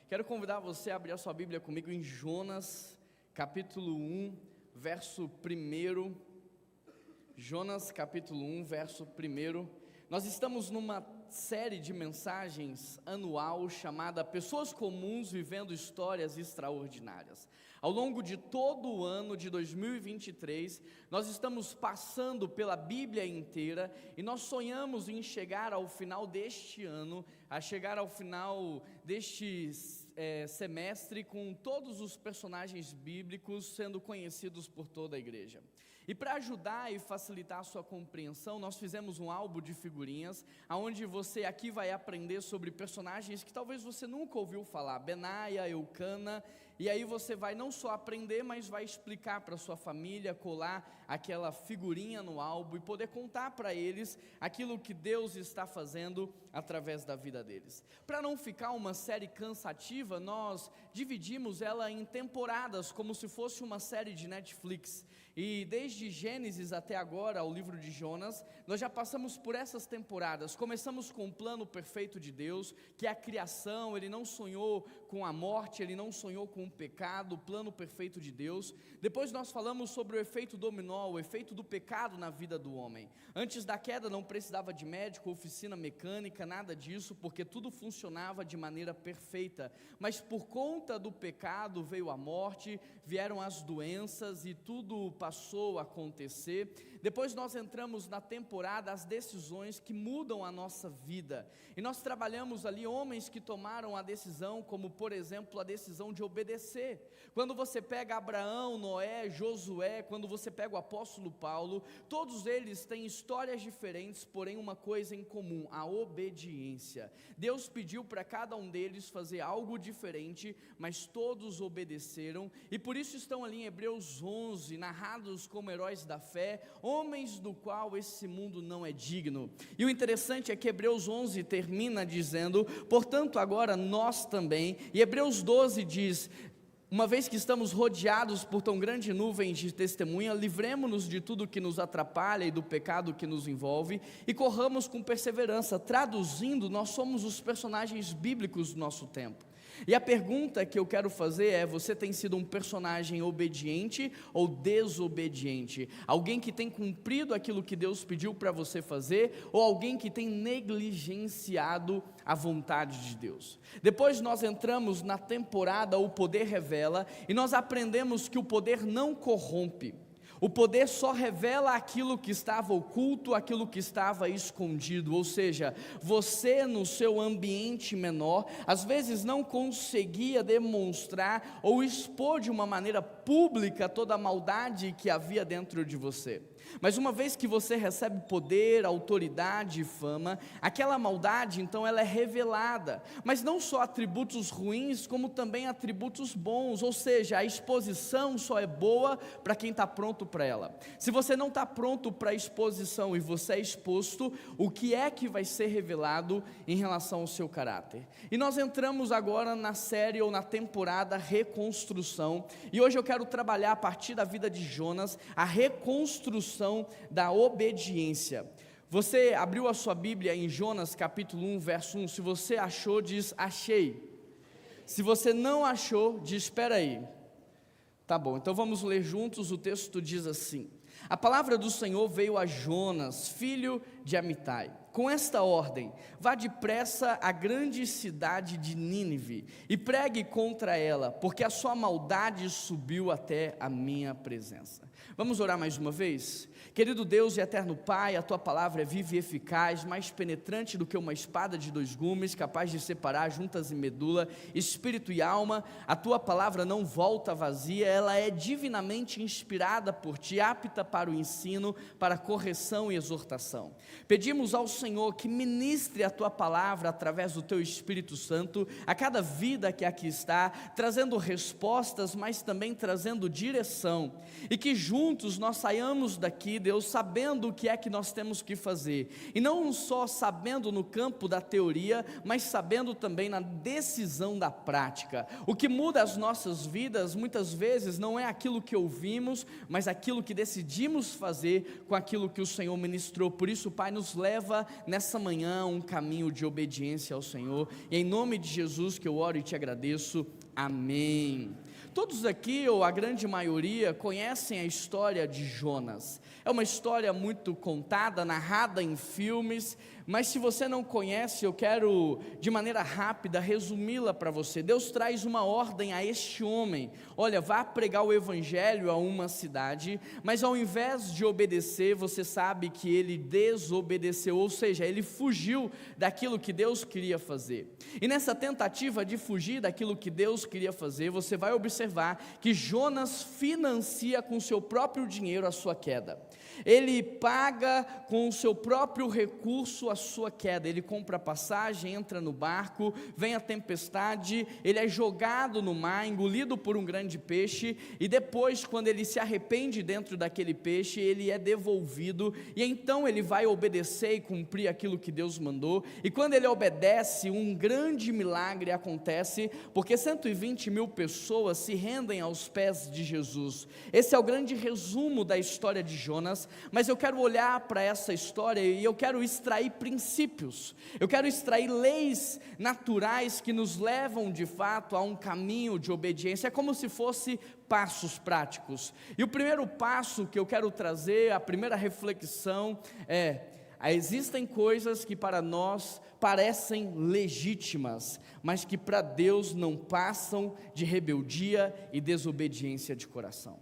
Quero convidar você a abrir a sua Bíblia comigo em Jonas, capítulo 1, verso 1. Jonas, capítulo 1, verso 1. Nós estamos numa série de mensagens anual chamada Pessoas Comuns Vivendo Histórias Extraordinárias. Ao longo de todo o ano de 2023, nós estamos passando pela Bíblia inteira e nós sonhamos em chegar ao final deste ano, a chegar ao final deste semestre com todos os personagens bíblicos sendo conhecidos por toda a igreja. E para ajudar e facilitar a sua compreensão, nós fizemos um álbum de figurinhas, onde você aqui vai aprender sobre personagens que talvez você nunca ouviu falar, Benaia, Eucana, e aí você vai não só aprender, mas vai explicar para sua família, colar aquela figurinha no álbum e poder contar para eles aquilo que Deus está fazendo através da vida deles. Para não ficar uma série cansativa, nós dividimos ela em temporadas, como se fosse uma série de Netflix. E desde Gênesis até agora, o livro de Jonas, nós já passamos por essas temporadas. Começamos com o plano perfeito de Deus, que é a criação. Ele não sonhou com a morte, ele não sonhou com o pecado, o plano perfeito de Deus. Depois nós falamos sobre o efeito dominó, o efeito do pecado na vida do homem. Antes da queda não precisava de médico, oficina mecânica, nada disso, porque tudo funcionava de maneira perfeita. Mas por conta do pecado veio a morte, vieram as doenças e tudo passou a acontecer. Depois nós entramos na temporada as decisões que mudam a nossa vida, e nós trabalhamos ali homens que tomaram a decisão, como por exemplo a decisão de obedecer. Quando você pega Abraão, Noé, Josué, quando você pega o apóstolo Paulo, todos eles têm histórias diferentes, porém uma coisa em comum: a obediência. Deus pediu para cada um deles fazer algo diferente, mas todos obedeceram, e por isso estão ali em Hebreus 11, narrados como heróis da fé, homens do qual esse mundo não é digno. E o interessante é que Hebreus 11 termina dizendo: portanto agora nós também, e Hebreus 12 diz: uma vez que estamos rodeados por tão grande nuvem de testemunha, livremo-nos de tudo que nos atrapalha e do pecado que nos envolve, e corramos com perseverança. Traduzindo, nós somos os personagens bíblicos do nosso tempo. E a pergunta que eu quero fazer é: você tem sido um personagem obediente ou desobediente? Alguém que tem cumprido aquilo que Deus pediu para você fazer, ou alguém que tem negligenciado a vontade de Deus? Depois nós entramos na temporada O Poder Revela, e nós aprendemos que o poder não corrompe. O poder só revela aquilo que estava oculto, aquilo que estava escondido. Ou seja, você no seu ambiente menor, às vezes não conseguia demonstrar ou expor de uma maneira pública toda a maldade que havia dentro de você. Mas uma vez que você recebe poder, autoridade e fama, aquela maldade então ela é revelada, mas não só atributos ruins, como também atributos bons. Ou seja, a exposição só é boa para quem está pronto para ela. Se você não está pronto para a exposição e você é exposto, o que é que vai ser revelado em relação ao seu caráter? E nós entramos agora na série ou na temporada Reconstrução, e hoje eu quero trabalhar a partir da vida de Jonas, a reconstrução da obediência. Você abriu a sua Bíblia em Jonas capítulo 1, verso 1, se você achou, diz achei. Se você não achou, diz espera aí. Tá bom, então vamos ler juntos. O texto diz assim: a palavra do Senhor veio a Jonas, filho de Amitai, com esta ordem: vá depressa à grande cidade de Nínive e pregue contra ela, porque a sua maldade subiu até a minha presença. Vamos orar mais uma vez? Querido Deus e eterno Pai, a Tua palavra é viva e eficaz, mais penetrante do que uma espada de 2 gumes, capaz de separar juntas e medula, espírito e alma. A Tua palavra não volta vazia, ela é divinamente inspirada por Ti, apta para o ensino, para a correção e exortação. Pedimos ao Senhor que ministre a Tua palavra através do Teu Espírito Santo a cada vida que aqui está, trazendo respostas, mas também trazendo direção, e que juntos nós saiamos daqui, Deus, sabendo o que é que nós temos que fazer, e não só sabendo no campo da teoria, mas sabendo também na decisão da prática. O que muda as nossas vidas muitas vezes não é aquilo que ouvimos, mas aquilo que decidimos fazer com aquilo que o Senhor ministrou. Por isso, Pai, nos leva nessa manhã um caminho de obediência ao Senhor, e é em nome de Jesus que eu oro e te agradeço, amém. Todos aqui, ou a grande maioria, conhecem a história de Jonas. É uma história muito contada, narrada em filmes, mas se você não conhece, eu quero de maneira rápida resumi-la para você. Deus traz uma ordem a este homem: olha, vá pregar o evangelho a uma cidade, mas ao invés de obedecer, você sabe que ele desobedeceu, ou seja, ele fugiu daquilo que Deus queria fazer. E nessa tentativa de fugir daquilo que Deus queria fazer, você vai observar que Jonas financia com seu próprio dinheiro a sua queda. Ele paga com o seu próprio recurso a sua queda. Ele compra a passagem, entra no barco, vem a tempestade, ele é jogado no mar, engolido por um grande peixe, e depois, quando ele se arrepende dentro daquele peixe, ele é devolvido, e então ele vai obedecer e cumprir aquilo que Deus mandou. E quando ele obedece, um grande milagre acontece, porque 120.000 pessoas se rendem aos pés de Jesus. Esse é o grande resumo da história de Jonas. Mas eu quero olhar para essa história e eu quero extrair princípios, eu quero extrair leis naturais que nos levam de fato a um caminho de obediência. É como se fosse passos práticos, e o primeiro passo que eu quero trazer, a primeira reflexão existem coisas que para nós parecem legítimas, mas que para Deus não passam de rebeldia e desobediência de coração.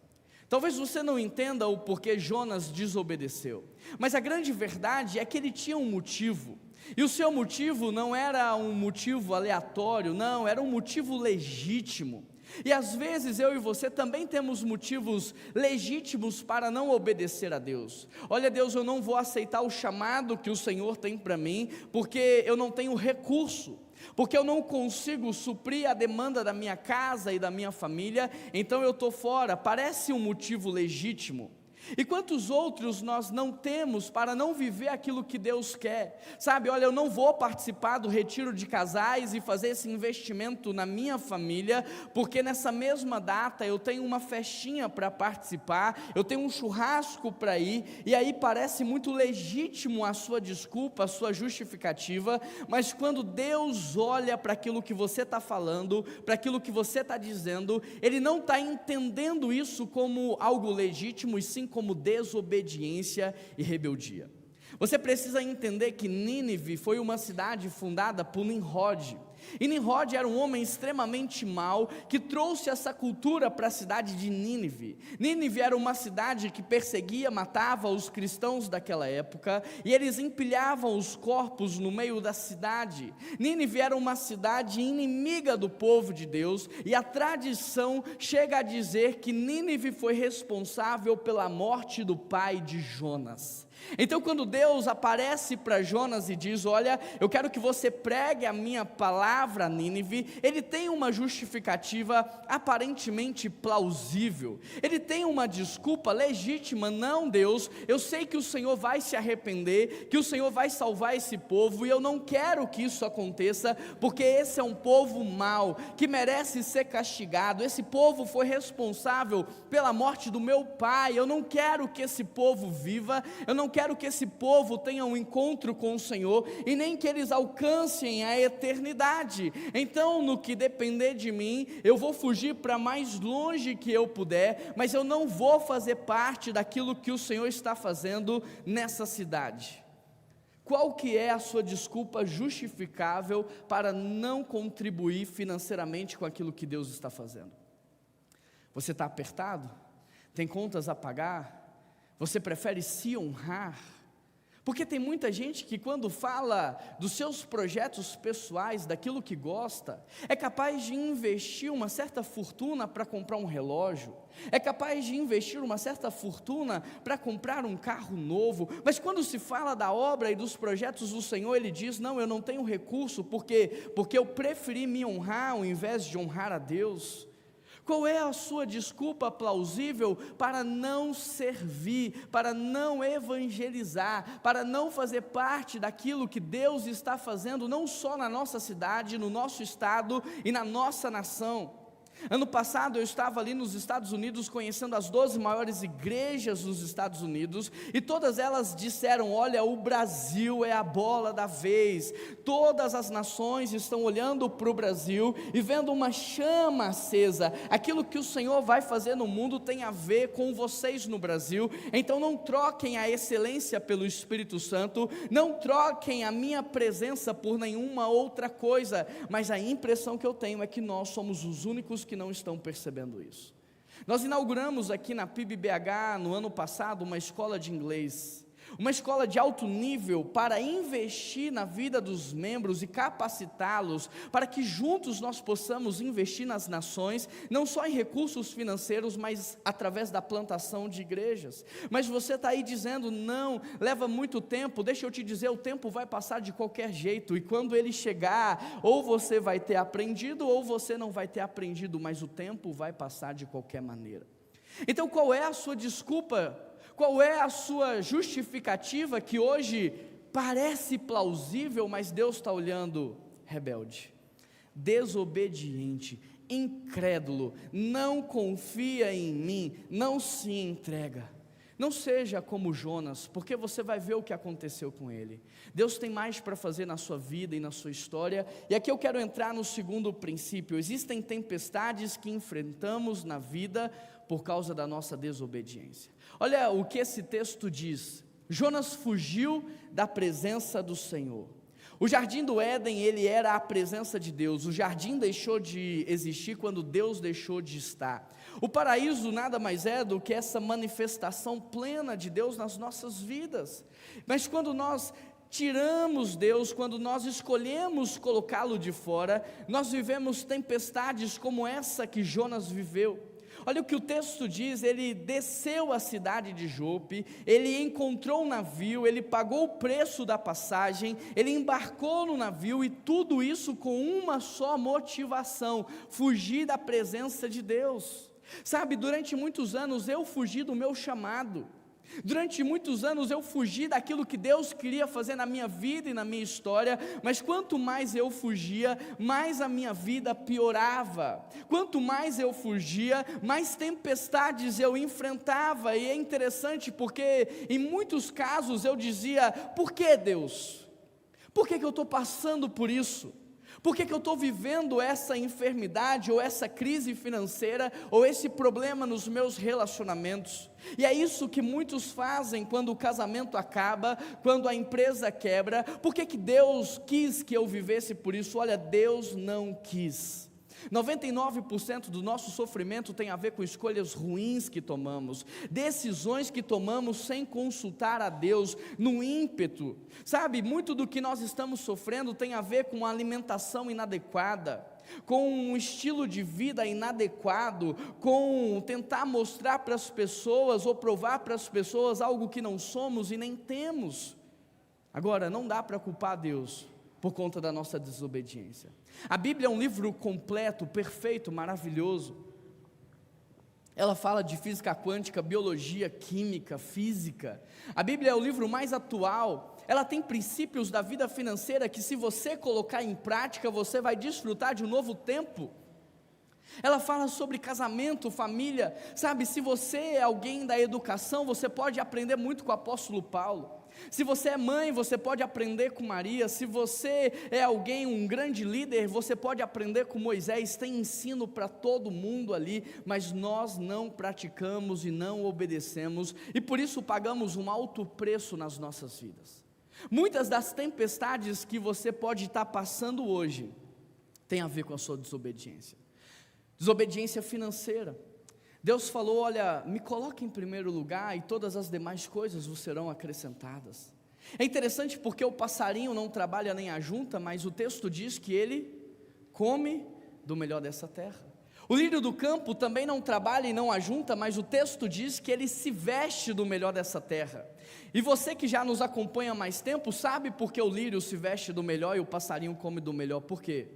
Talvez você não entenda o porquê Jonas desobedeceu, mas a grande verdade é que ele tinha um motivo, e o seu motivo não era um motivo aleatório, não, era um motivo legítimo. E às vezes eu e você também temos motivos legítimos para não obedecer a Deus. Olha, Deus, eu não vou aceitar o chamado que o Senhor tem para mim, porque eu não tenho recurso, porque eu não consigo suprir a demanda da minha casa e da minha família, então eu estou fora. Parece um motivo legítimo. E quantos outros nós não temos para não viver aquilo que Deus quer? Sabe, olha, eu não vou participar do retiro de casais e fazer esse investimento na minha família, porque nessa mesma data eu tenho uma festinha para participar, eu tenho um churrasco para ir, e aí parece muito legítimo a sua desculpa, a sua justificativa, mas quando Deus olha para aquilo que você está falando, para aquilo que você está dizendo, Ele não está entendendo isso como algo legítimo, e sim como desobediência e rebeldia. Você precisa entender que Nínive foi uma cidade fundada por Nimrod, e Nimrod era um homem extremamente mau, que trouxe essa cultura para a cidade de Nínive. Nínive era uma cidade que perseguia, matava os cristãos daquela época, e eles empilhavam os corpos no meio da cidade. Nínive era uma cidade inimiga do povo de Deus, e a tradição chega a dizer que Nínive foi responsável pela morte do pai de Jonas. Então, quando Deus aparece para Jonas e diz: olha, eu quero que você pregue a minha palavra a Nínive, ele tem uma justificativa aparentemente plausível, ele tem uma desculpa legítima. Não, Deus, eu sei que o Senhor vai se arrepender, que o Senhor vai salvar esse povo, e eu não quero que isso aconteça, porque esse é um povo mau, que merece ser castigado. Esse povo foi responsável pela morte do meu pai, eu não quero que esse povo viva, eu não quero que esse povo tenha um encontro com o Senhor, e nem que eles alcancem a eternidade. Então, no que depender de mim, eu vou fugir para mais longe que eu puder, mas eu não vou fazer parte daquilo que o Senhor está fazendo nessa cidade. Qual que é a sua desculpa justificável para não contribuir financeiramente com aquilo que Deus está fazendo? Você está apertado? Tem contas a pagar? Você prefere se honrar? Porque tem muita gente que, quando fala dos seus projetos pessoais, daquilo que gosta, é capaz de investir uma certa fortuna para comprar um relógio, é capaz de investir uma certa fortuna para comprar um carro novo, mas quando se fala da obra e dos projetos do Senhor, ele diz: não, eu não tenho recurso, porque eu preferi me honrar ao invés de honrar a Deus. Qual é a sua desculpa plausível para não servir, para não evangelizar, para não fazer parte daquilo que Deus está fazendo, não só na nossa cidade, no nosso estado e na nossa nação? Ano passado eu estava ali nos Estados Unidos conhecendo as 12 maiores igrejas dos Estados Unidos, e todas elas disseram: olha, o Brasil é a bola da vez, todas as nações estão olhando para o Brasil e vendo uma chama acesa. Aquilo que o Senhor vai fazer no mundo tem a ver com vocês no Brasil, então não troquem a excelência pelo Espírito Santo, não troquem a minha presença por nenhuma outra coisa. Mas a impressão que eu tenho é que nós somos os únicos que não estão percebendo isso. Nós inauguramos aqui na PIB-BH no ano passado uma escola de inglês, uma escola de alto nível para investir na vida dos membros e capacitá-los, para que juntos nós possamos investir nas nações, não só em recursos financeiros, mas através da plantação de igrejas. Mas você está aí dizendo: não, leva muito tempo. Deixa eu te dizer, o tempo vai passar de qualquer jeito, e quando ele chegar, ou você vai ter aprendido, ou você não vai ter aprendido, mas o tempo vai passar de qualquer maneira. Então qual é a sua desculpa? Qual é a sua justificativa que hoje parece plausível, mas Deus está olhando? Rebelde, desobediente, incrédulo, não confia em mim, não se entrega. Não seja como Jonas, porque você vai ver o que aconteceu com ele. Deus tem mais para fazer na sua vida e na sua história. E aqui eu quero entrar no segundo princípio. Existem tempestades que enfrentamos na vida por causa da nossa desobediência. Olha o que esse texto diz: Jonas fugiu da presença do Senhor. O jardim do Éden, ele era a presença de Deus. O jardim deixou de existir quando Deus deixou de estar. O paraíso nada mais é do que essa manifestação plena de Deus nas nossas vidas. Mas quando nós tiramos Deus, quando nós escolhemos colocá-lo de fora, nós vivemos tempestades como essa que Jonas viveu. Olha o que o texto diz: ele desceu à cidade de Jope, ele encontrou um navio, ele pagou o preço da passagem, ele embarcou no navio, e tudo isso com uma só motivação: fugir da presença de Deus. Sabe, durante muitos anos eu fugi do meu chamado. Durante muitos anos eu fugi daquilo que Deus queria fazer na minha vida e na minha história, mas quanto mais eu fugia, mais a minha vida piorava. Quanto mais eu fugia, mais tempestades eu enfrentava. E é interessante porque em muitos casos eu dizia: por que, Deus? Por que eu estou passando por isso? Por que eu estou vivendo essa enfermidade, ou essa crise financeira, ou esse problema nos meus relacionamentos? E é isso que muitos fazem quando o casamento acaba, quando a empresa quebra. Por que Deus quis que eu vivesse por isso? Olha, Deus não quis. 99% do nosso sofrimento tem a ver com escolhas ruins que tomamos, decisões que tomamos sem consultar a Deus, no ímpeto. Sabe, muito do que nós estamos sofrendo tem a ver com uma alimentação inadequada, com um estilo de vida inadequado, com tentar mostrar para as pessoas ou provar para as pessoas algo que não somos e nem temos. Agora, não dá para culpar Deus por conta da nossa desobediência. A Bíblia é um livro completo, perfeito, maravilhoso. Ela fala de física quântica, biologia, química, física. A Bíblia é o livro mais atual. Ela tem princípios da vida financeira que, se você colocar em prática, você vai desfrutar de um novo tempo. Ela fala sobre casamento, família. Sabe, se você é alguém da educação, você pode aprender muito com o apóstolo Paulo. Se você é mãe, você pode aprender com Maria. Se você é alguém, um grande líder, você pode aprender com Moisés. Tem ensino para todo mundo ali, mas nós não praticamos e não obedecemos, e por isso pagamos um alto preço nas nossas vidas. Muitas das tempestades que você pode estar passando hoje tem a ver com a sua desobediência. Desobediência financeira. Deus falou: olha, me coloque em primeiro lugar e todas as demais coisas vos serão acrescentadas. É interessante porque o passarinho não trabalha nem ajunta, mas o texto diz que ele come do melhor dessa terra. O lírio do campo também não trabalha e não ajunta, mas o texto diz que ele se veste do melhor dessa terra. E você que já nos acompanha há mais tempo, sabe por que o lírio se veste do melhor e o passarinho come do melhor? Por quê?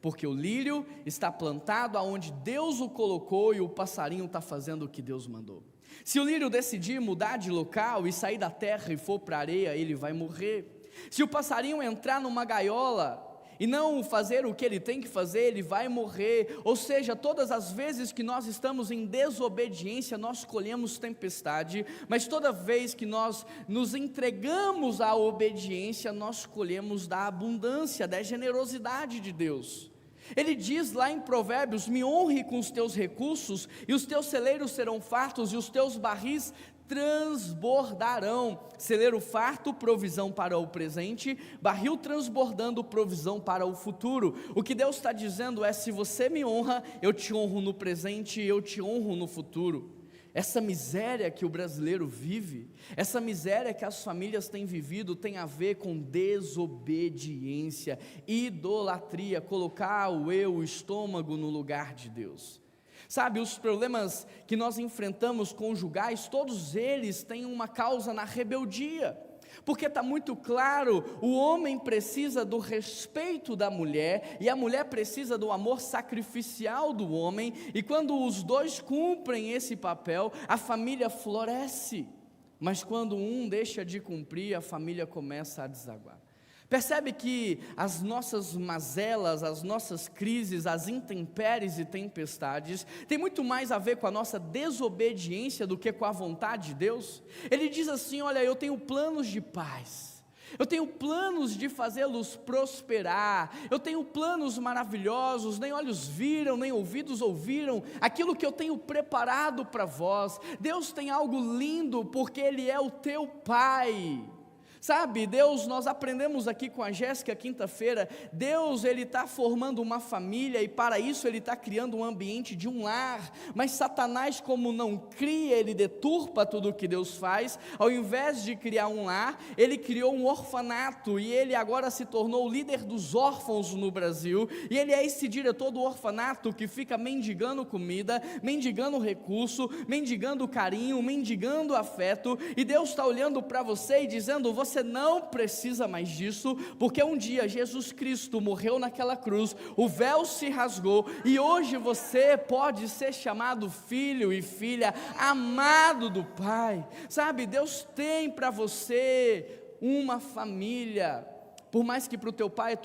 Porque o lírio está plantado aonde Deus o colocou, e o passarinho está fazendo o que Deus mandou. Se o lírio decidir mudar de local e sair da terra e for para a areia, ele vai morrer. Se o passarinho entrar numa gaiola e não fazer o que ele tem que fazer, ele vai morrer. Ou seja, todas as vezes que nós estamos em desobediência, nós colhemos tempestade, mas toda vez que nós nos entregamos à obediência, nós colhemos da abundância, da generosidade de Deus. Ele diz lá em Provérbios: me honre com os teus recursos, e os teus celeiros serão fartos, e os teus barris transbordarão. Celeiro farto, provisão para o presente; barril transbordando, provisão para o futuro. O que Deus está dizendo é: se você me honra, eu te honro no presente e eu te honro no futuro. Essa miséria que o brasileiro vive, essa miséria que as famílias têm vivido, tem a ver com desobediência, idolatria, colocar o estômago no lugar de Deus. Sabe, os problemas que nós enfrentamos conjugais, todos eles têm uma causa na rebeldia, porque está muito claro: o homem precisa do respeito da mulher, e a mulher precisa do amor sacrificial do homem, e quando os dois cumprem esse papel, a família floresce. Mas quando um deixa de cumprir, a família começa a desaguar. Percebe que as nossas mazelas, as nossas crises, as intempéries e tempestades, tem muito mais a ver com a nossa desobediência do que com a vontade de Deus? Ele diz assim: olha, eu tenho planos de paz, eu tenho planos de fazê-los prosperar, eu tenho planos maravilhosos, nem olhos viram, nem ouvidos ouviram, aquilo que eu tenho preparado para vós. Deus tem algo lindo, porque Ele é o teu Pai. Sabe, Deus, nós aprendemos aqui com a Jéssica quinta-feira, Deus, Ele está formando uma família, e para isso Ele está criando um ambiente de um lar, mas Satanás, como não cria, ele deturpa tudo o que Deus faz. Ao invés de criar um lar, ele criou um orfanato, e ele agora se tornou o líder dos órfãos no Brasil, e ele é esse diretor do orfanato que fica mendigando comida, mendigando recurso, mendigando carinho, mendigando afeto, e Deus está olhando para você e dizendo: você não precisa mais disso, porque um dia Jesus Cristo morreu naquela cruz, o véu se rasgou, e hoje você pode ser chamado filho e filha amado do Pai. Sabe, Deus tem para você uma família. Por mais que para o teu pai,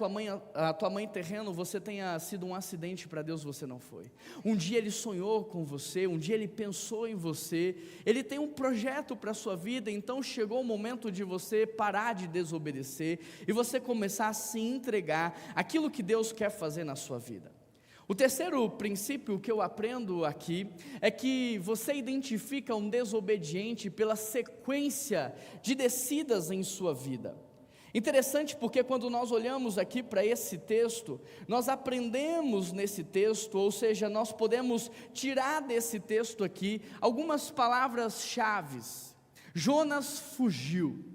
a tua mãe terreno, você tenha sido um acidente, para Deus você não foi. Um dia Ele sonhou com você, um dia Ele pensou em você, Ele tem um projeto para a sua vida. Então chegou o momento de você parar de desobedecer, e você começar a se entregar àquilo que Deus quer fazer na sua vida. O terceiro princípio que eu aprendo aqui, é que você identifica um desobediente pela sequência de descidas em sua vida. Interessante, porque quando nós olhamos aqui para esse texto, nós aprendemos nesse texto, ou seja, nós podemos tirar desse texto aqui algumas palavras-chave. Jonas fugiu,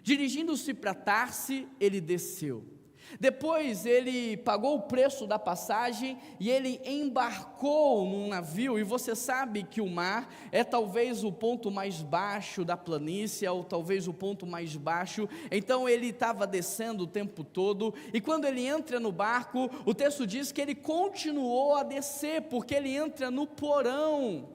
dirigindo-se para Tarse, ele desceu. Depois ele pagou o preço da passagem e ele embarcou num navio. E você sabe que o mar é talvez o ponto mais baixo da planície, ou talvez o ponto mais baixo. Então ele estava descendo o tempo todo, e quando ele entra no barco, o texto diz que ele continuou a descer, porque ele entra no porão.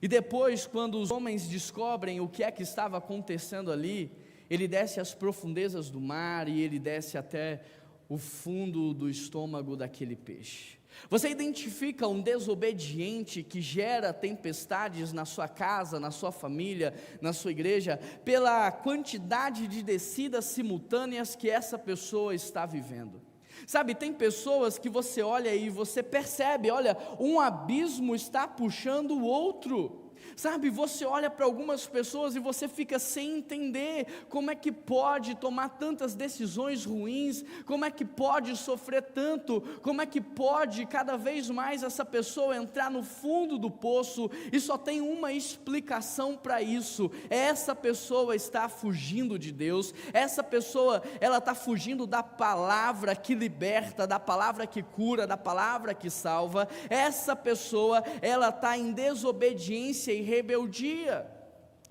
E depois, quando os homens descobrem o que é que estava acontecendo ali, ele desce às profundezas do mar, e ele desce até o fundo do estômago daquele peixe. Você identifica um desobediente que gera tempestades na sua casa, na sua família, na sua igreja, pela quantidade de descidas simultâneas que essa pessoa está vivendo. Sabe, tem pessoas que você olha e você percebe, olha, um abismo está puxando o outro. Sabe, você olha para algumas pessoas e você fica sem entender como é que pode tomar tantas decisões ruins, como é que pode sofrer tanto, como é que pode cada vez mais essa pessoa entrar no fundo do poço, e só tem uma explicação para isso: essa pessoa está fugindo de Deus, essa pessoa, ela está fugindo da palavra que liberta, da palavra que cura, da palavra que salva. Essa pessoa, ela está em desobediência e rebeldia.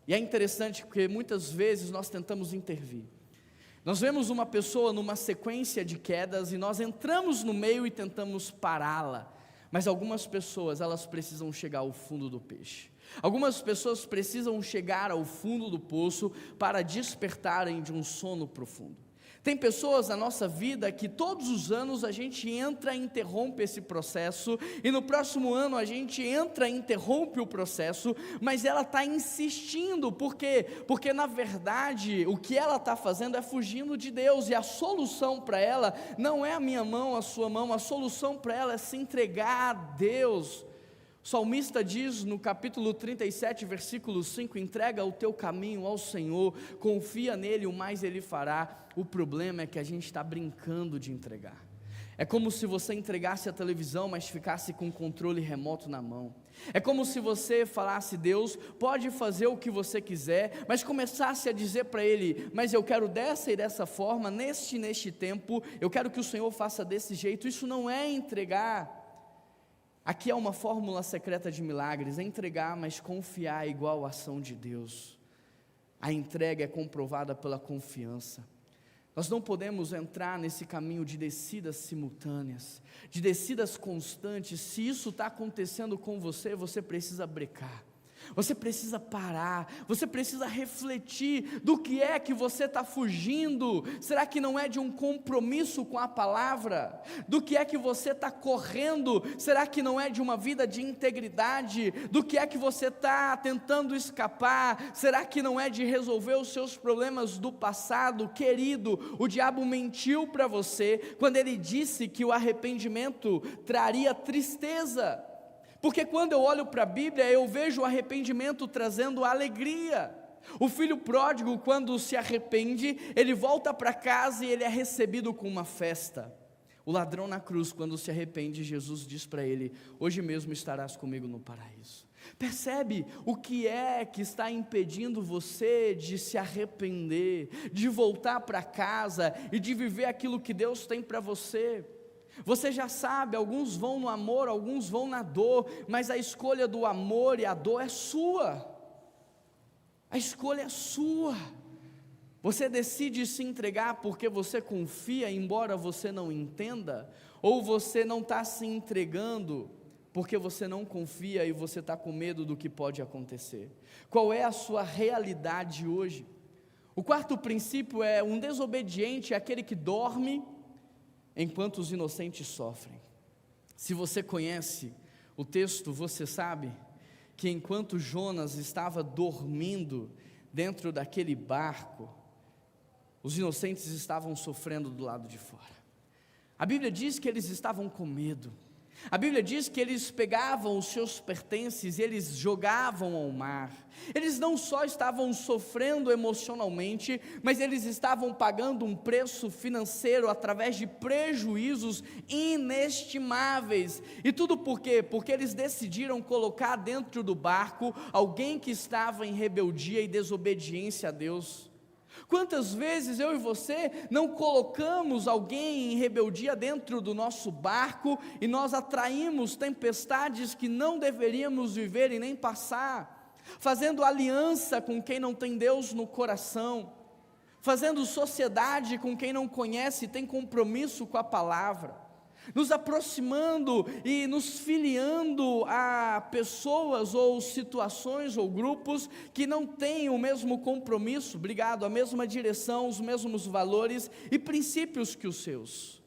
E é interessante porque muitas vezes nós tentamos intervir. Nós vemos uma pessoa numa sequência de quedas e nós entramos no meio e tentamos pará-la. Mas algumas pessoas, elas precisam chegar ao fundo do peixe. Algumas pessoas precisam chegar ao fundo do poço para despertarem de um sono profundo. Tem pessoas na nossa vida que todos os anos a gente entra e interrompe esse processo, e no próximo ano a gente entra e interrompe o processo, mas ela está insistindo, por quê? Porque na verdade o que ela está fazendo é fugindo de Deus, e a solução para ela não é a minha mão, a sua mão, a solução para ela é se entregar a Deus. O salmista diz no capítulo 37, versículo 5, entrega o teu caminho ao Senhor, confia nele, o mais ele fará. O problema é que a gente está brincando de entregar. É como se você entregasse a televisão, mas ficasse com o controle remoto na mão. É como se você falasse, Deus, pode fazer o que você quiser, mas começasse a dizer para Ele, mas eu quero dessa e dessa forma, neste tempo, eu quero que o Senhor faça desse jeito. Isso não é entregar. Aqui é uma fórmula secreta de milagres: é entregar, mas confiar é igual à ação de Deus. A entrega é comprovada pela confiança. Nós não podemos entrar nesse caminho de descidas simultâneas, de descidas constantes. Se isso está acontecendo com você, você precisa brecar. Você precisa parar, você precisa refletir do que é que você está fugindo. Será que não é de um compromisso com a palavra? Do que é que você está correndo? Será que não é de uma vida de integridade? Do que é que você está tentando escapar? Será que não é de resolver os seus problemas do passado? Querido, o diabo mentiu para você quando ele disse que o arrependimento traria tristeza. Porque quando eu olho para a Bíblia, eu vejo o arrependimento trazendo alegria. O filho pródigo, quando se arrepende, ele volta para casa e ele é recebido com uma festa. O ladrão na cruz, quando se arrepende, Jesus diz para ele, hoje mesmo estarás comigo no paraíso. Percebe o que é que está impedindo você de se arrepender, de voltar para casa e de viver aquilo que Deus tem para você? Você já sabe, alguns vão no amor, alguns vão na dor, mas a escolha do amor e a dor é sua. A escolha é sua. Você decide se entregar porque você confia, embora você não entenda, ou você não está se entregando porque você não confia e você está com medo do que pode acontecer. Qual é a sua realidade hoje? O quarto princípio é: um desobediente é aquele que dorme enquanto os inocentes sofrem. Se você conhece o texto, você sabe que enquanto Jonas estava dormindo dentro daquele barco, os inocentes estavam sofrendo do lado de fora. A Bíblia diz que eles estavam com medo. A Bíblia diz que eles pegavam os seus pertences e eles jogavam ao mar. Eles não só estavam sofrendo emocionalmente, mas eles estavam pagando um preço financeiro através de prejuízos inestimáveis. E tudo por quê? Porque eles decidiram colocar dentro do barco alguém que estava em rebeldia e desobediência a Deus. Quantas vezes eu e você não colocamos alguém em rebeldia dentro do nosso barco e nós atraímos tempestades que não deveríamos viver e nem passar, fazendo aliança com quem não tem Deus no coração, fazendo sociedade com quem não conhece e tem compromisso com a palavra, nos aproximando e nos filiando a pessoas ou situações ou grupos que não têm o mesmo compromisso, a mesma direção, os mesmos valores e princípios que os seus.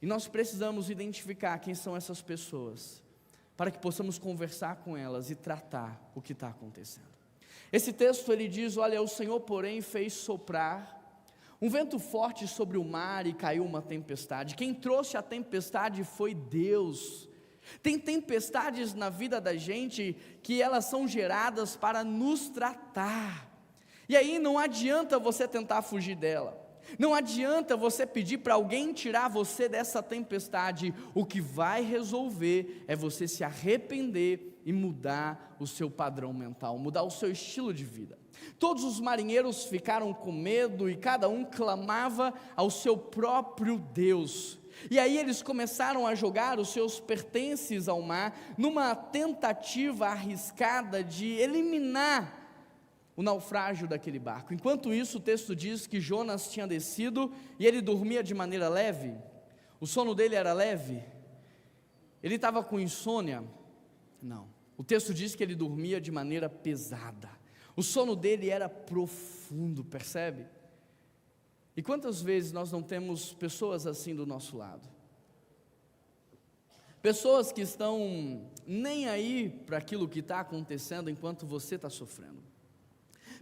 E nós precisamos identificar quem são essas pessoas, para que possamos conversar com elas e tratar o que está acontecendo. Esse texto ele diz, olha, o Senhor porém fez soprar um vento forte sobre o mar e caiu uma tempestade. Quem trouxe a tempestade foi Deus. Tem tempestades na vida da gente que elas são geradas para nos tratar. E aí não adianta você tentar fugir dela. Não adianta você pedir para alguém tirar você dessa tempestade. O que vai resolver é você se arrepender e mudar o seu padrão mental, mudar o seu estilo de vida. Todos os marinheiros ficaram com medo e cada um clamava ao seu próprio Deus. E aí eles começaram a jogar os seus pertences ao mar, numa tentativa arriscada de eliminar o naufrágio daquele barco. Enquanto isso, o texto diz que Jonas tinha descido e ele dormia de maneira leve. O sono dele era leve? Ele estava com insônia? Não. O texto diz que ele dormia de maneira pesada. O sono dele era profundo, percebe? E quantas vezes nós não temos pessoas assim do nosso lado? Pessoas que estão nem aí para aquilo que está acontecendo enquanto você está sofrendo.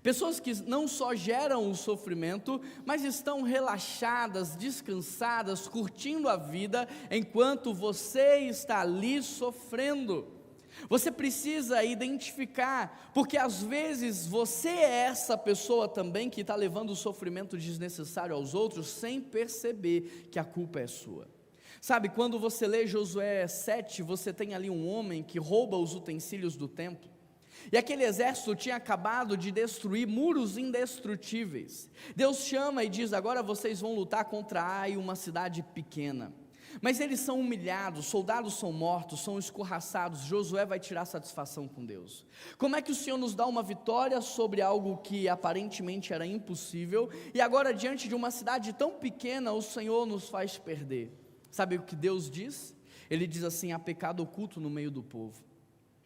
Pessoas que não só geram o sofrimento, mas estão relaxadas, descansadas, curtindo a vida, enquanto você está ali sofrendo. Você precisa identificar, porque às vezes você é essa pessoa também que está levando o sofrimento desnecessário aos outros, sem perceber que a culpa é sua. Sabe, quando você lê Josué 7, você tem ali um homem que rouba os utensílios do templo, e aquele exército tinha acabado de destruir muros indestrutíveis. Deus chama e diz: agora vocês vão lutar contra Ai, uma cidade pequena. Mas eles são humilhados, soldados são mortos, são escorraçados. Josué vai tirar satisfação com Deus. Como é que o Senhor nos dá uma vitória sobre algo que aparentemente era impossível, e agora diante de uma cidade tão pequena o Senhor nos faz perder? Sabe o que Deus diz? Ele diz assim: há pecado oculto no meio do povo,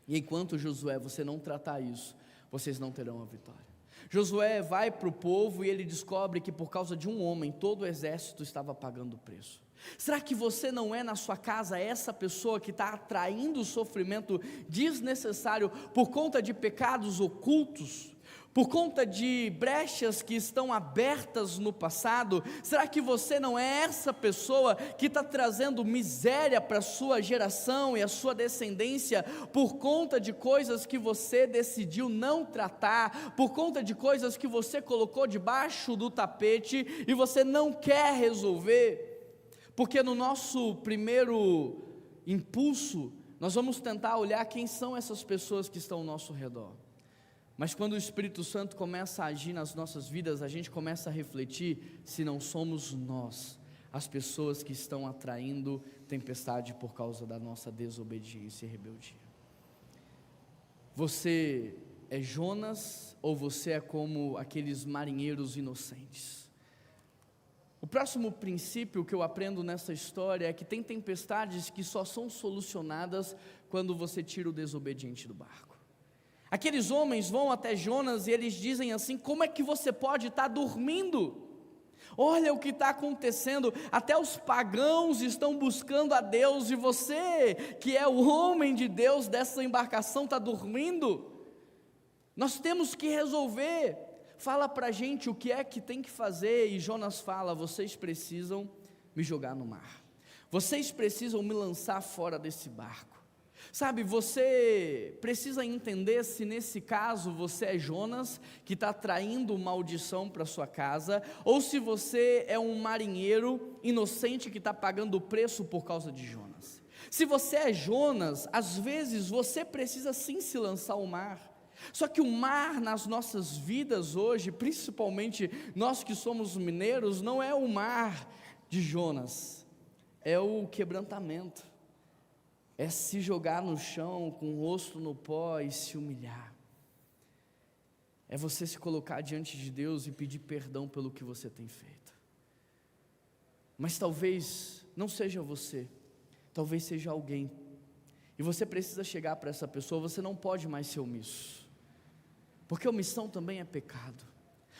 e enquanto Josué você não tratar isso, vocês não terão a vitória. Josué vai para o povo e ele descobre que por causa de um homem, todo o exército estava pagando o preço. Será que você não é na sua casa essa pessoa que está atraindo sofrimento desnecessário por conta de pecados ocultos? Por conta de brechas que estão abertas no passado? Será que você não é essa pessoa que está trazendo miséria para a sua geração e a sua descendência, por conta de coisas que você decidiu não tratar, por conta de coisas que você colocou debaixo do tapete e você não quer resolver? Porque no nosso primeiro impulso, nós vamos tentar olhar quem são essas pessoas que estão ao nosso redor. Mas quando o Espírito Santo começa a agir nas nossas vidas, a gente começa a refletir se não somos nós as pessoas que estão atraindo tempestade por causa da nossa desobediência e rebeldia. Você é Jonas ou você é como aqueles marinheiros inocentes? O próximo princípio que eu aprendo nessa história é que tem tempestades que só são solucionadas quando você tira o desobediente do barco. Aqueles homens vão até Jonas e eles dizem assim: como é que você pode estar dormindo? Olha o que está acontecendo, até os pagãos estão buscando a Deus, e você, que é o homem de Deus dessa embarcação, está dormindo? Nós temos que resolver. Fala para a gente o que é que tem que fazer. E Jonas fala: vocês precisam me jogar no mar, vocês precisam me lançar fora desse barco. Sabe, você precisa entender se nesse caso você é Jonas, que está traindo maldição para sua casa, ou se você é um marinheiro inocente que está pagando o preço por causa de Jonas. Se você é Jonas, às vezes você precisa sim se lançar ao mar. Só que o mar nas nossas vidas hoje, principalmente nós que somos mineiros, não é o mar de Jonas, é o quebrantamento, é se jogar no chão com o rosto no pó e se humilhar, é você se colocar diante de Deus e pedir perdão pelo que você tem feito. Mas talvez não seja você, talvez seja alguém, e você precisa chegar para essa pessoa. Você não pode mais ser omisso, porque omissão também é pecado.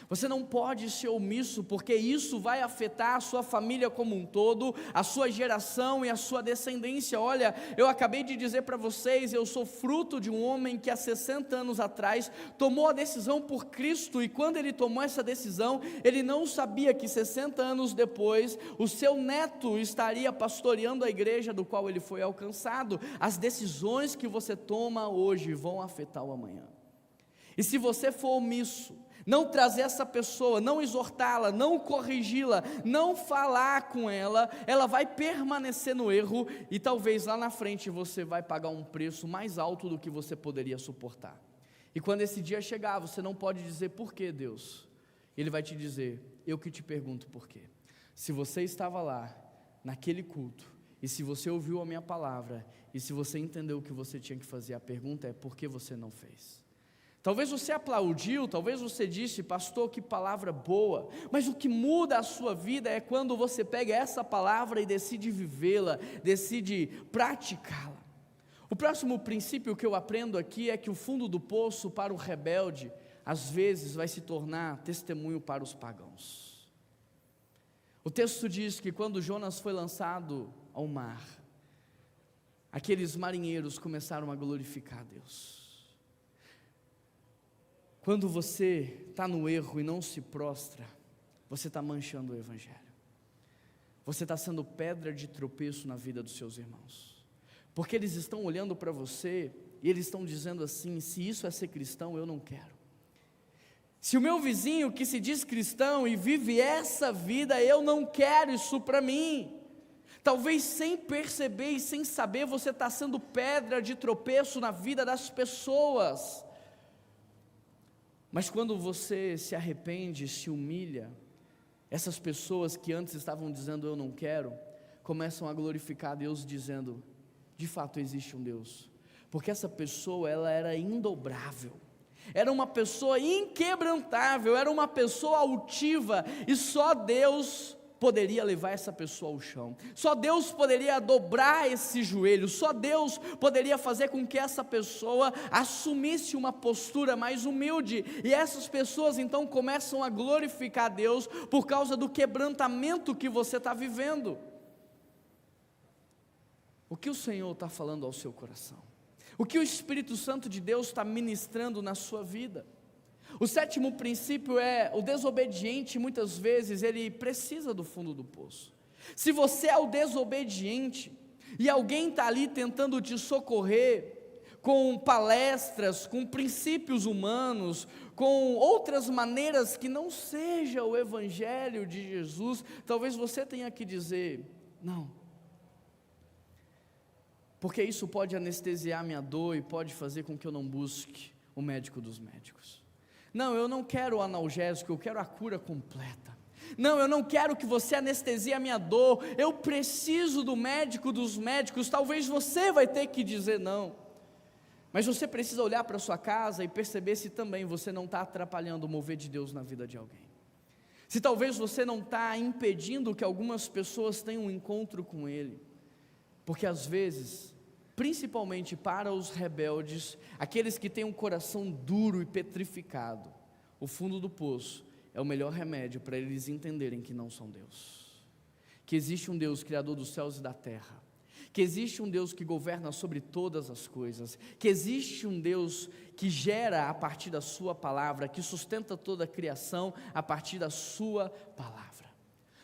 Você não pode ser omisso, porque isso vai afetar a sua família como um todo, a sua geração e a sua descendência. Olha, eu acabei de dizer para vocês, eu sou fruto de um homem que há 60 anos atrás tomou a decisão por Cristo, e quando ele tomou essa decisão, ele não sabia que 60 anos depois, o seu neto estaria pastoreando a igreja do qual ele foi alcançado. As decisões que você toma hoje vão afetar o amanhã. E se você for omisso, não trazer essa pessoa, não exortá-la, não corrigi-la, não falar com ela, ela vai permanecer no erro, e talvez lá na frente você vai pagar um preço mais alto do que você poderia suportar. E quando esse dia chegar, você não pode dizer: por que, Deus? Ele vai te dizer: eu que te pergunto por quê. Se você estava lá, naquele culto, e se você ouviu a minha palavra, e se você entendeu o que você tinha que fazer, a pergunta é: por que você não fez? Talvez você aplaudiu, talvez você disse: pastor, que palavra boa, mas o que muda a sua vida é quando você pega essa palavra e decide vivê-la, decide praticá-la. O próximo princípio que eu aprendo aqui é que o fundo do poço para o rebelde, às vezes vai se tornar testemunho para os pagãos. O texto diz que quando Jonas foi lançado ao mar, aqueles marinheiros começaram a glorificar a Deus. Quando você está no erro e não se prostra, você está manchando o Evangelho. Você está sendo pedra de tropeço na vida dos seus irmãos. Porque eles estão olhando para você e eles estão dizendo assim: se isso é ser cristão, eu não quero. Se o meu vizinho que se diz cristão e vive essa vida, eu não quero isso para mim. Talvez sem perceber e sem saber, você está sendo pedra de tropeço na vida das pessoas. Mas quando você se arrepende, se humilha, essas pessoas que antes estavam dizendo eu não quero, começam a glorificar a Deus dizendo: de fato existe um Deus. Porque essa pessoa, ela era indobrável, era uma pessoa inquebrantável, era uma pessoa altiva, e só Deus poderia levar essa pessoa ao chão, só Deus poderia dobrar esse joelho, só Deus poderia fazer com que essa pessoa assumisse uma postura mais humilde, e essas pessoas então começam a glorificar a Deus, por causa do quebrantamento que você está vivendo. O que o Senhor está falando ao seu coração? O que o Espírito Santo de Deus está ministrando na sua vida? O sétimo princípio é: o desobediente muitas vezes ele precisa do fundo do poço. Se você é o desobediente e alguém está ali tentando te socorrer com palestras, com princípios humanos, com outras maneiras que não seja o Evangelho de Jesus, talvez você tenha que dizer: não, porque isso pode anestesiar minha dor e pode fazer com que eu não busque o médico dos médicos. Não, eu não quero o analgésico, eu quero a cura completa. Não, eu não quero que você anestesie a minha dor, eu preciso do médico dos médicos. Talvez você vai ter que dizer não, mas você precisa olhar para a sua casa e perceber se também você não está atrapalhando o mover de Deus na vida de alguém. Se talvez você não está impedindo que algumas pessoas tenham um encontro com Ele, porque às vezes, principalmente para os rebeldes, aqueles que têm um coração duro e petrificado, o fundo do poço é o melhor remédio para eles entenderem que não são Deus, que existe um Deus criador dos céus e da terra, que existe um Deus que governa sobre todas as coisas, que existe um Deus que gera a partir da sua palavra, que sustenta toda a criação a partir da sua palavra.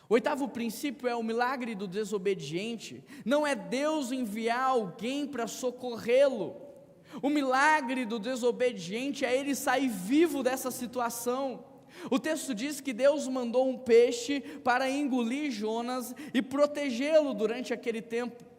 O oitavo princípio é o milagre do desobediente. Não é Deus enviar alguém para socorrê-lo. O milagre do desobediente é ele sair vivo dessa situação. O texto diz que Deus mandou um peixe para engolir Jonas e protegê-lo durante aquele tempo.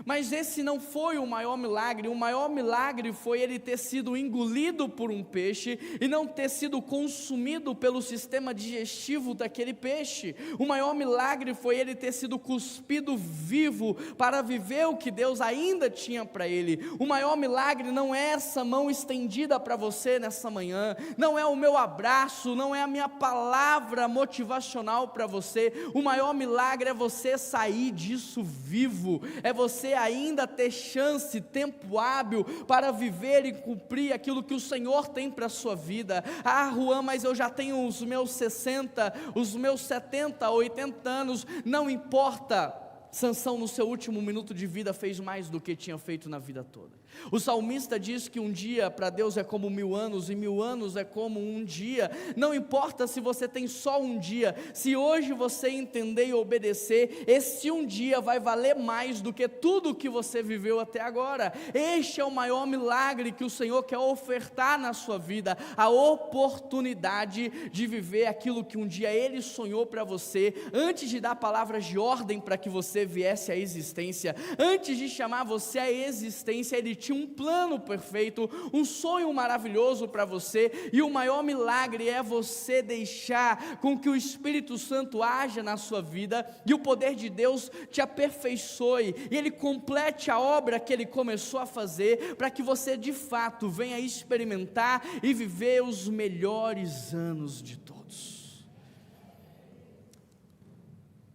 Mas esse não foi o maior milagre foi ele ter sido engolido por um peixe e não ter sido consumido pelo sistema digestivo daquele peixe. O maior milagre foi ele ter sido cuspido vivo para viver o que Deus ainda tinha para ele. O maior milagre não é essa mão estendida para você nessa manhã, não é o meu abraço, não é a minha palavra motivacional para você. O maior milagre é você sair disso vivo, é você ainda ter chance, tempo hábil para viver e cumprir aquilo que o Senhor tem para a sua vida. Ah, Juan, mas eu já tenho os meus 60, os meus 70, 80 anos, não importa. Sansão no seu último minuto de vida fez mais do que tinha feito na vida toda. O salmista diz que um dia para Deus é como 1000 anos e 1000 anos é como um dia. Não importa se você tem só um dia, se hoje você entender e obedecer, esse um dia vai valer mais do que tudo que você viveu até agora. Este é o maior milagre que o Senhor quer ofertar na sua vida, a oportunidade de viver aquilo que um dia Ele sonhou para você, antes de dar palavras de ordem para que você viesse à existência, antes de chamar você à existência, Ele tinha um plano perfeito, um sonho maravilhoso para você, e o maior milagre é você deixar com que o Espírito Santo haja na sua vida, e o poder de Deus te aperfeiçoe, e Ele complete a obra que Ele começou a fazer, para que você de fato venha experimentar e viver os melhores anos de todos.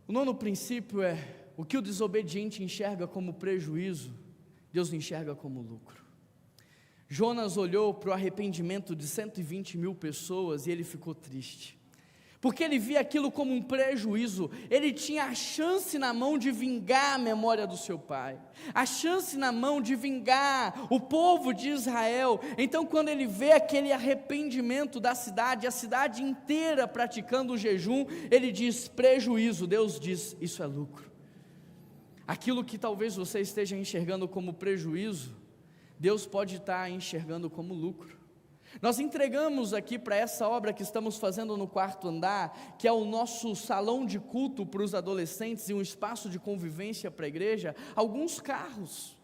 O nono princípio é: o que o desobediente enxerga como prejuízo, Deus enxerga como lucro. Jonas olhou para o arrependimento de 120 mil pessoas e ele ficou triste, porque ele via aquilo como um prejuízo. Ele tinha a chance na mão de vingar a memória do seu pai, a chance na mão de vingar o povo de Israel. Então, quando ele vê aquele arrependimento da cidade, a cidade inteira praticando o jejum, ele diz prejuízo. Deus diz, isso é lucro. Aquilo que talvez você esteja enxergando como prejuízo, Deus pode estar enxergando como lucro. Nós entregamos aqui para essa obra que estamos fazendo no quarto andar, que é o nosso salão de culto para os adolescentes e um espaço de convivência para a igreja, alguns carros.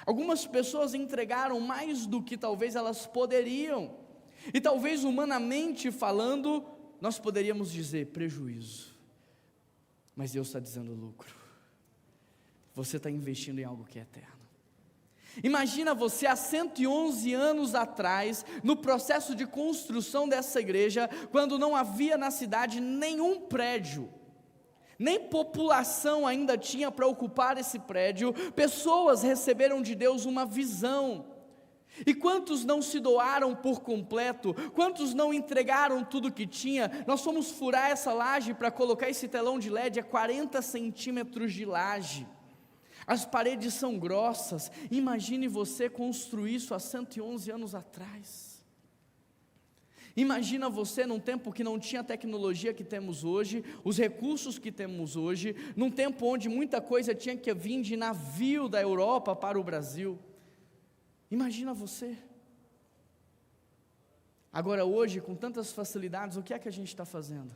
Algumas pessoas entregaram mais do que talvez elas poderiam, e talvez humanamente falando, nós poderíamos dizer prejuízo, mas Deus está dizendo lucro. Você está investindo em algo que é eterno. Imagina você há 111 anos atrás, no processo de construção dessa igreja, quando não havia na cidade nenhum prédio, nem população ainda tinha para ocupar esse prédio, pessoas receberam de Deus uma visão, e quantos não se doaram por completo, quantos não entregaram tudo que tinha? Nós fomos furar essa laje para colocar esse telão de LED a 40 centímetros de laje. As paredes são grossas. Imagine você construir isso há 111 anos atrás. Imagina você num tempo que não tinha a tecnologia que temos hoje, os recursos que temos hoje, num tempo onde muita coisa tinha que vir de navio da Europa para o Brasil. Imagina você. Agora hoje, com tantas facilidades, o que é que a gente está fazendo?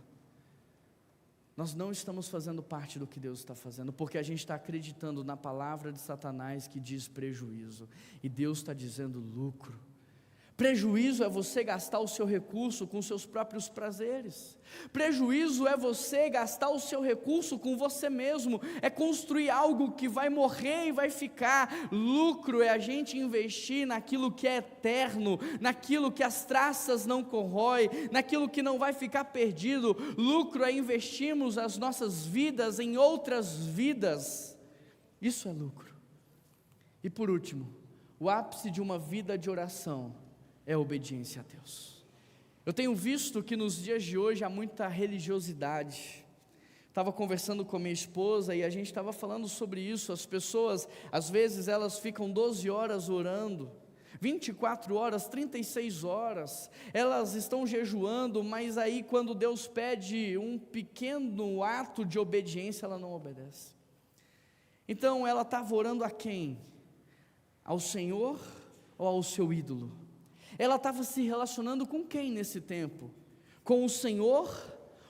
Nós não estamos fazendo parte do que Deus está fazendo, porque a gente está acreditando na palavra de Satanás que diz prejuízo, e Deus está dizendo lucro. Prejuízo é você gastar o seu recurso com seus próprios prazeres. Prejuízo é você gastar o seu recurso com você mesmo, é construir algo que vai morrer e vai ficar. Lucro é a gente investir naquilo que é eterno, naquilo que as traças não corroem, naquilo que não vai ficar perdido. Lucro é investirmos as nossas vidas em outras vidas. Isso é lucro. E por último, o ápice de uma vida de oração é a obediência a Deus. Eu tenho visto que nos dias de hoje há muita religiosidade. Estava conversando com a minha esposa e a gente estava falando sobre isso. As pessoas, às vezes elas ficam 12 horas orando, 24 horas, 36 horas, elas estão jejuando, mas aí quando Deus pede um pequeno ato de obediência, ela não obedece. Então ela estava orando a quem? Ao Senhor ou ao seu ídolo? Ela estava se relacionando com quem nesse tempo? Com o Senhor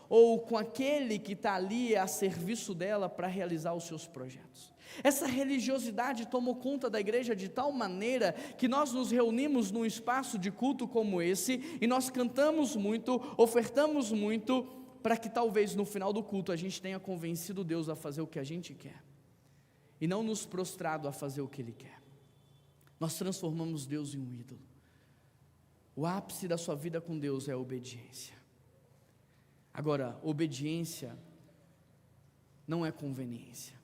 ou com aquele que está ali a serviço dela para realizar os seus projetos? Essa religiosidade tomou conta da igreja de tal maneira que nós nos reunimos num espaço de culto como esse e nós cantamos muito, ofertamos muito, para que talvez no final do culto a gente tenha convencido Deus a fazer o que a gente quer e não nos prostrado a fazer o que Ele quer. Nós transformamos Deus em um ídolo. O ápice da sua vida com Deus é a obediência. Agora, obediência não é conveniência.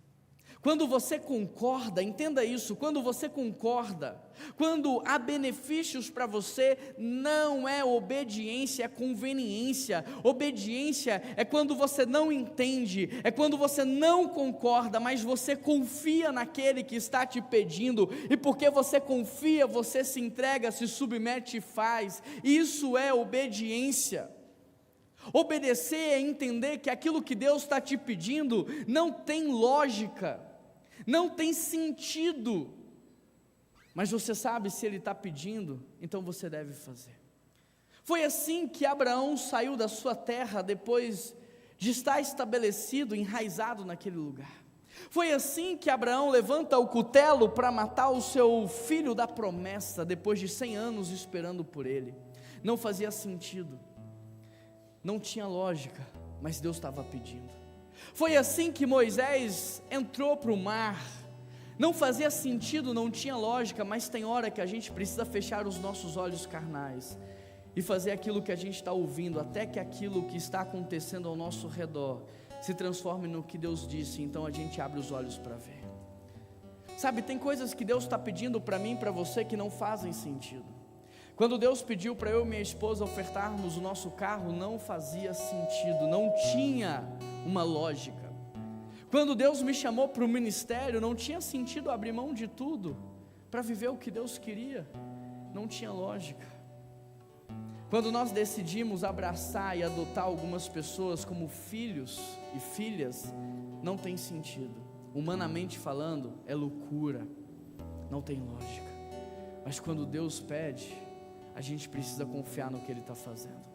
Quando você concorda, entenda isso, quando você concorda, quando há benefícios para você, não é obediência, é conveniência. Obediência é quando você não entende, é quando você não concorda, mas você confia naquele que está te pedindo, e porque você confia, você se entrega, se submete e faz. Isso é obediência. Obedecer é entender que aquilo que Deus está te pedindo não tem lógica, não tem sentido, mas você sabe se Ele está pedindo, então você deve fazer. Foi assim que Abraão saiu da sua terra depois de estar estabelecido, enraizado naquele lugar. Foi assim que Abraão levanta o cutelo para matar o seu filho da promessa, depois de 100 anos esperando por ele. Não fazia sentido, não tinha lógica, mas Deus estava pedindo. Foi assim que Moisés entrou para o mar. Não fazia sentido, não tinha lógica, mas tem hora que a gente precisa fechar os nossos olhos carnais e fazer aquilo que a gente está ouvindo, até que aquilo que está acontecendo ao nosso redor se transforme no que Deus disse. Então a gente abre os olhos para ver. Sabe, tem coisas que Deus está pedindo para mim e para você que não fazem sentido. Quando Deus pediu para eu e minha esposa ofertarmos o nosso carro, não fazia sentido, não tinha uma lógica. Quando Deus me chamou para o ministério, não tinha sentido abrir mão de tudo para viver o que Deus queria, não tinha lógica. Quando nós decidimos abraçar e adotar algumas pessoas como filhos e filhas, não tem sentido. Humanamente falando, é loucura, não tem lógica. Mas quando Deus pede, a gente precisa confiar no que Ele está fazendo.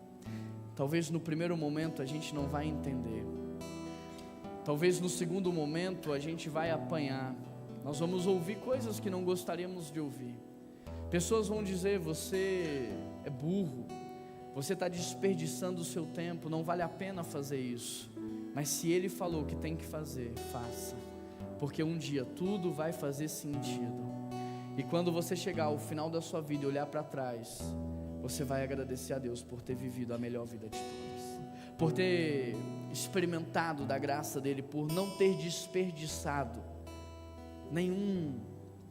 Talvez no primeiro momento a gente não vai entender, talvez no segundo momento a gente vai apanhar, nós vamos ouvir coisas que não gostaríamos de ouvir. Pessoas vão dizer: você é burro, você está desperdiçando o seu tempo, não vale a pena fazer isso. Mas se Ele falou que tem que fazer, faça, porque um dia tudo vai fazer sentido. E quando você chegar ao final da sua vida e olhar para trás, você vai agradecer a Deus por ter vivido a melhor vida de todas, por ter experimentado da graça dEle, por não ter desperdiçado nenhum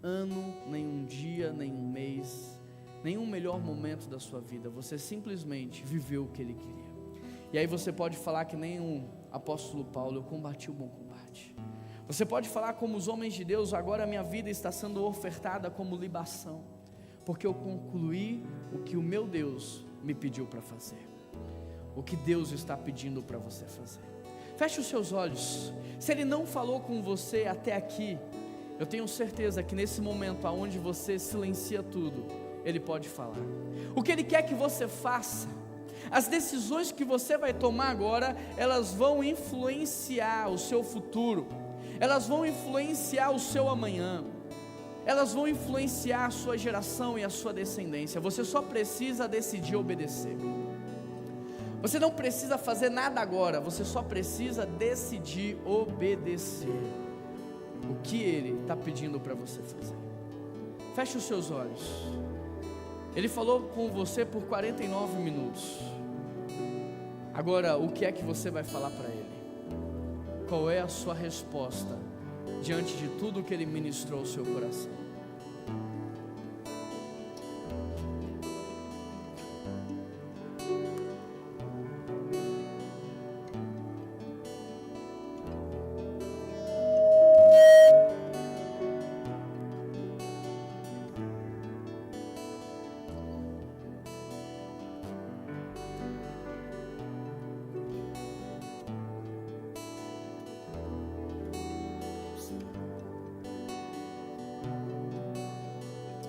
ano, nenhum dia, nenhum mês, nenhum melhor momento da sua vida. Você simplesmente viveu o que Ele queria. E aí você pode falar que nem o apóstolo Paulo: eu combati o bom combate. Você pode falar como os homens de Deus: agora a minha vida está sendo ofertada como libação, porque eu concluí o que o meu Deus me pediu para fazer, o que Deus está pedindo para você fazer. Feche os seus olhos. Se Ele não falou com você até aqui, eu tenho certeza que nesse momento aonde você silencia tudo, Ele pode falar. O que Ele quer que você faça, as decisões que você vai tomar agora, elas vão influenciar o seu futuro, elas vão influenciar o seu amanhã, elas vão influenciar a sua geração e a sua descendência. Você só precisa decidir obedecer. Você não precisa fazer nada agora, você só precisa decidir obedecer o que Ele está pedindo para você fazer. Feche os seus olhos. Ele falou com você por 49 minutos. Agora, o que é que você vai falar para Ele? Qual é a sua resposta diante de tudo que Ele ministrou ao seu coração?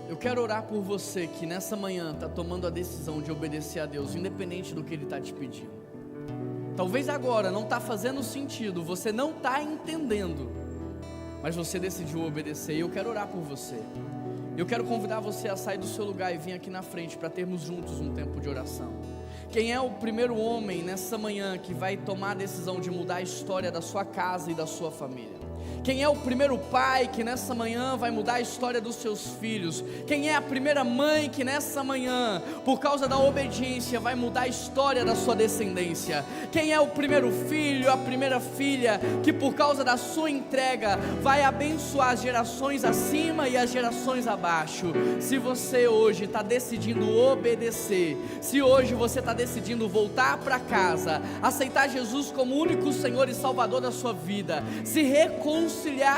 Eu quero orar por você que nessa manhã está tomando a decisão de obedecer a Deus, independente do que Ele está te pedindo. Talvez agora não está fazendo sentido, você não está entendendo, mas você decidiu obedecer, e eu quero orar por você. Eu quero convidar você a sair do seu lugar e vir aqui na frente para termos juntos um tempo de oração. Quem é o primeiro homem nessa manhã que vai tomar a decisão de mudar a história da sua casa e da sua família? Quem é o primeiro pai que nessa manhã vai mudar a história dos seus filhos? Quem é a primeira mãe que nessa manhã, por causa da obediência, vai mudar a história da sua descendência? Quem é o primeiro filho, a primeira filha, que por causa da sua entrega, vai abençoar as gerações acima e as gerações abaixo? Se você hoje está decidindo obedecer, se hoje você está decidindo voltar para casa, aceitar Jesus como único Senhor e Salvador da sua vida, se reconciliar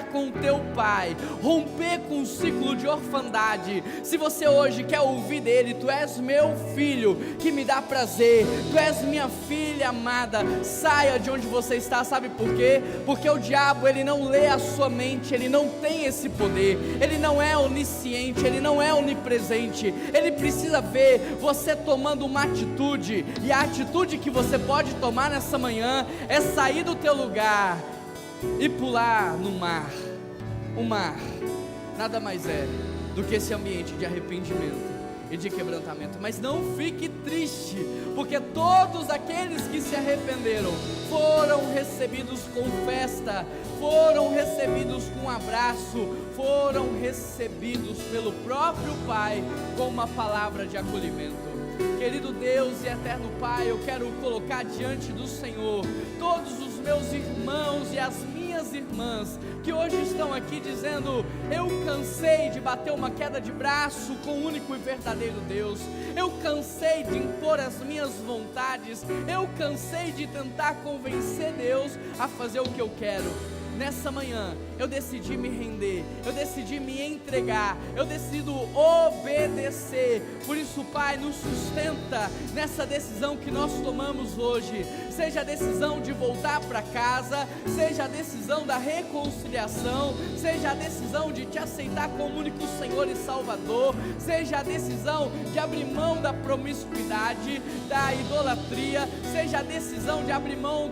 com o teu pai, romper com o ciclo de orfandade, se você hoje quer ouvir dele: tu és meu filho que me dá prazer, tu és minha filha amada, saia de onde você está. Sabe por quê? Porque o diabo, ele não lê a sua mente, ele não tem esse poder, ele não é onisciente, ele não é onipresente, ele precisa ver você tomando uma atitude, e a atitude que você pode tomar nessa manhã é sair do teu lugar e pular no mar. O mar nada mais é do que esse ambiente de arrependimento e de quebrantamento. Mas não fique triste, porque todos aqueles que se arrependeram foram recebidos com festa, foram recebidos com abraço, foram recebidos pelo próprio Pai com uma palavra de acolhimento. Querido Deus e eterno Pai, eu quero colocar diante do Senhor todos os meus irmãos e as minhas irmãs, que hoje estão aqui dizendo: eu cansei de bater uma queda de braço com o único e verdadeiro Deus, eu cansei de impor as minhas vontades, eu cansei de tentar convencer Deus a fazer o que eu quero. Nessa manhã, eu decidi me render, eu decidi me entregar, eu decido obedecer. Por isso, Pai, nos sustenta nessa decisão que nós tomamos hoje. Seja a decisão de voltar para casa, seja a decisão da reconciliação, seja a decisão de te aceitar como único Senhor e Salvador, seja a decisão de abrir mão da promiscuidade, da idolatria, seja a decisão de abrir mão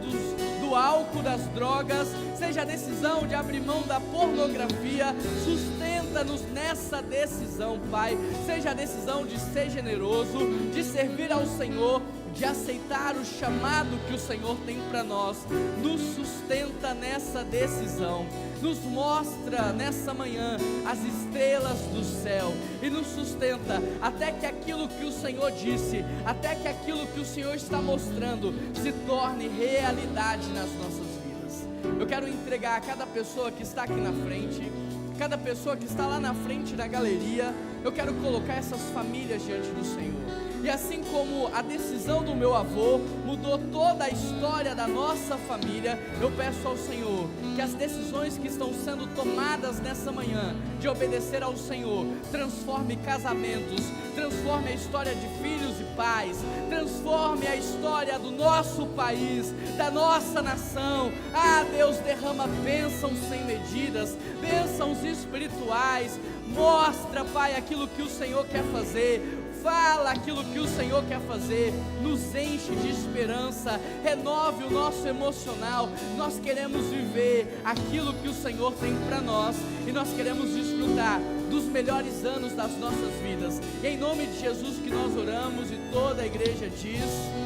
do álcool, das drogas, seja a decisão de abrir mão da pornografia. Sustenta-nos nessa decisão, Pai. Seja a decisão de ser generoso, de servir ao Senhor, de aceitar o chamado que o Senhor tem para nós. Nos sustenta nessa decisão, nos mostra nessa manhã as estrelas do céu e nos sustenta até que aquilo que o Senhor disse, até que aquilo que o Senhor está mostrando se torne realidade nas nossas vidas. Eu quero entregar a cada pessoa que está aqui na frente, cada pessoa que está lá na frente da galeria, eu quero colocar essas famílias diante do Senhor. E assim como a decisão do meu avô mudou toda a história da nossa família, eu peço ao Senhor que as decisões que estão sendo tomadas nessa manhã, de obedecer ao Senhor, transforme casamentos, transforme a história de filhos e pais, transforme a história do nosso país, da nossa nação. Ah, Deus, derrama bênçãos sem medidas, bênçãos espirituais. Mostra, Pai, aquilo que o Senhor quer fazer. Fala aquilo que o Senhor quer fazer, nos enche de esperança, renove o nosso emocional. Nós queremos viver aquilo que o Senhor tem para nós e nós queremos desfrutar dos melhores anos das nossas vidas. E em nome de Jesus que nós oramos, e toda a igreja diz...